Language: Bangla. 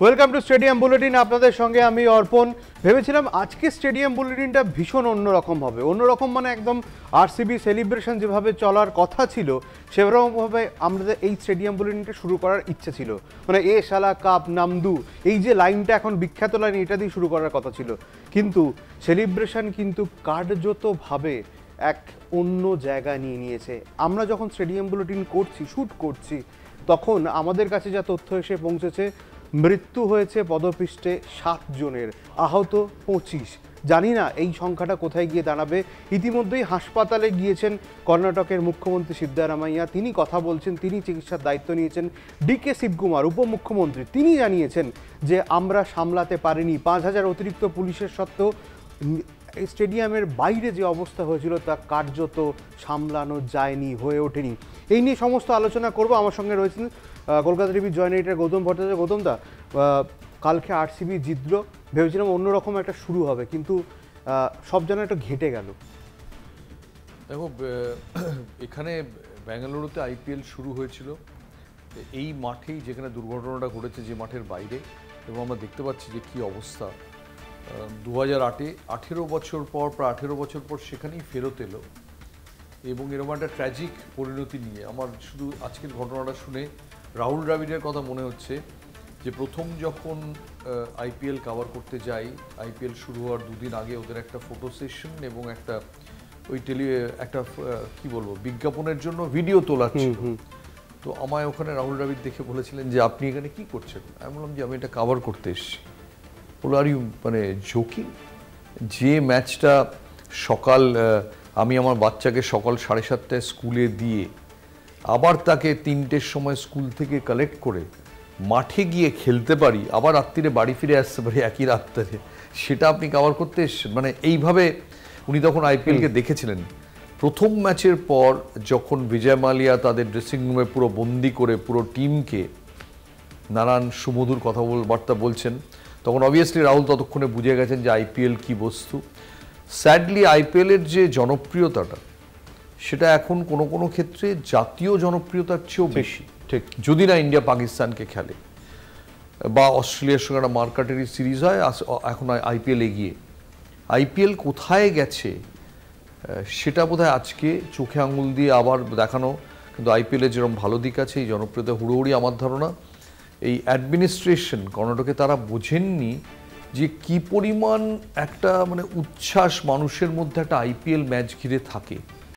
Welcome to stadium bulletin. আপনাদের সঙ্গে আমি অর্পণ। ভেবেছিলাম আজকে স্টেডিয়াম বুলেটিনটা ভীষণ অন্যরকম হবে। অন্যরকম মানে একদম আরসিবি সেলিব্রেশন যেভাবে চলার কথা ছিল সেরকমভাবে আমাদের এই স্টেডিয়াম বুলেটিনটা শুরু করার ইচ্ছে ছিল। মানে এ শালা কাপ নামদু, এই যে লাইনটা এখন বিখ্যাত লাইন, এটা দিয়ে শুরু করার কথা ছিল। কিন্তু সেলিব্রেশন কিন্তু কার্যতভাবে এক অন্য জায়গা নিয়ে নিয়েছে। আমরা যখন স্টেডিয়াম বুলেটিন করছি, শ্যুট করছি, তখন আমাদের কাছে যা তথ্য এসে পৌঁছেছে, মৃত্যু হয়েছে পদপৃষ্ঠে 7 জনের, আহত 25। জানি না এই সংখ্যাটা কোথায় গিয়ে দাঁড়াবে। ইতিমধ্যেই হাসপাতালে গিয়েছেন কর্ণাটকের মুখ্যমন্ত্রী সিদ্ধারামাইয়া, তিনি কথা বলছেন, তিনি চিকিৎসার দায়িত্ব নিয়েছেন। ডিকে শিবকুমার উপমুখ্যমন্ত্রী, তিনি জানিয়েছেন যে আমরা সামলাতে পারিনি। 5000 অতিরিক্ত পুলিশের সত্ত্বেও স্টেডিয়ামের বাইরে যে অবস্থা হয়েছিল তা কার্যত সামলানো যায়নি, হয়ে ওঠেনি। এই নিয়ে সমস্ত আলোচনা করব। আমার সঙ্গে রয়েছেন কলকাতা টিভির জয়েন্ট এডিটর গৌতম ভট্টাচার্য। গৌতম দা, কালকে আরসিবি জিতলো, ভেবেছিলাম অন্যরকম একটা শুরু হবে, কিন্তু সব যেন একটা ঘেঁটে গেল। দেখো, এখানে বেঙ্গালুরুতে আইপিএল শুরু হয়েছিল এই মাঠেই, যেখানে দুর্ঘটনাটা ঘটেছে, যে মাঠের বাইরে। এবং আমরা দেখতে পাচ্ছি যে কী অবস্থা। 2008-এ 18 বছর পর, প্রায় 18 বছর পর সেখানেই ফেরত এলো, এবং এরকম একটা ট্র্যাজিক পরিণতি নিয়ে। আমার শুধু আজকের ঘটনাটা শুনে রাহুল দ্রাবিড়ের কথা মনে হচ্ছে যে প্রথম যখন আইপিএল কভার করতে যাই, আইপিএল শুরু হওয়ার দুদিন আগে ওদের একটা ফটো সেশন এবং একটা ওই একটা কি বলবো, বিজ্ঞাপনের জন্য ভিডিও তোলার ছিল। তো আমায় ওখানে রাহুল দ্রাবিড় দেখে বলেছিলেন যে আপনি এখানে কি করছেন। আমি বললাম যে আমি এটা কভার করতে এসেছি। বলো আর ইউ মানে জোকিং? যে ম্যাচটা সকাল, আমি আমার বাচ্চাকে সকাল 7:30টায় স্কুলে দিয়ে আবার তাকে 3টের সময় স্কুল থেকে কালেক্ট করে মাঠে গিয়ে খেলতে পারি, আবার রাত্রিরে বাড়ি ফিরে আসতে পারি একই রাত্রে, সেটা আপনি কভার করতে এসেছেন? মানে এইভাবে উনি তখন আইপিএলকে দেখেছিলেন। প্রথম ম্যাচের পর যখন বিজয় মালিয়া তাদের ড্রেসিং রুমে পুরো বন্দি করে পুরো টিমকে নানান সুমধুর কথাবার্তা বলছেন, তখন অবভিয়াসলি রাহুল ততক্ষণে বুঝে গেছেন যে আইপিএল কি বস্তু। স্যাডলি আইপিএলের যে জনপ্রিয়তাটা, সেটা এখন কোনো কোনো ক্ষেত্রে জাতীয় জনপ্রিয়তার চেয়েও বেশি। ঠিক, যদি না ইন্ডিয়া পাকিস্তানকে খেলে বা অস্ট্রেলিয়ার সঙ্গে একটা মার্কাটারি সিরিজ হয়, এখন আইপিএল এগিয়ে। আইপিএল কোথায় গেছে সেটা বোধহয় আজকে চোখে আঙুল দিয়ে আবার দেখানো। কিন্তু আইপিএলের যেরকম ভালো দিক আছে, এই জনপ্রিয়তা হুড়োহুড়ি, আমার ধারণা এই অ্যাডমিনিস্ট্রেশন কর্ণাটকে তারা বোঝেননি যে কি পরিমাণ একটা মানে উচ্ছ্বাস মানুষের মধ্যে একটা আইপিএল ম্যাচ ঘিরে থাকে।